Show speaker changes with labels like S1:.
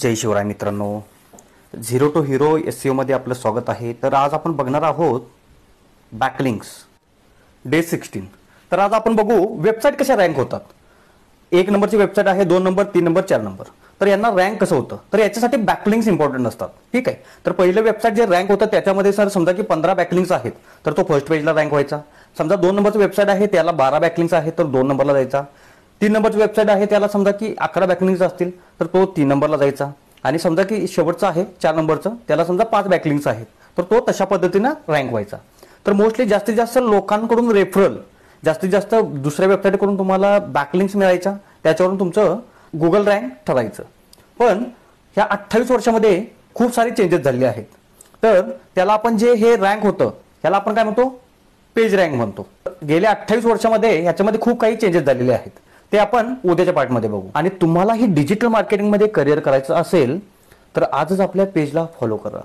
S1: जय शिवराय मित्रांनो, zero to hero SEO मध्ये आपलं स्वागत आहे. तर आज आपण बघणार आहोत बॅकलिंक्स डे 16. तर आज आपण बघू वेबसाईट कशा रँक होतात. 1 नंबरची वेबसाईट आहे, 2 नंबर, 3 नंबर, 4 नंबर. तर यांना रँक कसं होतं, तर याच्यासाठी बॅकलिंक्स इम्पॉर्टंट असतात. ठीक आहे. तर पहिलं वेबसाईट जे रँक होतं त्याच्यामध्ये सर समजा की 15 बॅकलिंक्स आहेत तर तो फर्स्ट पेजला रँक व्हायचा. समजा 2 नंबरची वेबसाईट आहे त्याला 12 बॅकलिंक्स आहेत तर 2 नंबरला जायचा. 3 नंबरची वेबसाईट आहे त्याला समजा की 11 बॅकलिंक्स असतील तर तो 3 नंबरला जायचा. आणि समजा की शेवटचा आहे 4 नंबरचं त्याला समजा 5 बॅकलिंक्स आहेत तर तो तशा पद्धतीनं रँक व्हायचा. तर मोस्टली जास्तीत जास्त लोकांकडून रेफरल, जास्तीत जास्त दुसऱ्या वेबसाईटकडून तुम्हाला बॅकलिंक्स मिळायच्या, त्याच्यावरून तुमचं गुगल रँक ठरायचं. पण ह्या 28 वर्षामध्ये खूप सारे चेंजेस झालेले आहेत. तर त्याला आपण जे हे रँक होतं त्याला आपण काय म्हणतो, पेज रँक म्हणतो. गेल्या 28 वर्षामध्ये ह्याच्यामध्ये खूप काही चेंजेस झालेले आहेत, ते आपण उद्याच्या पार्टमध्ये बघू. आणि तुम्हाला ही डिजिटल मार्केटिंगमध्ये करिअर करायचं असेल तर आजच आपल्या पेजला फॉलो करा.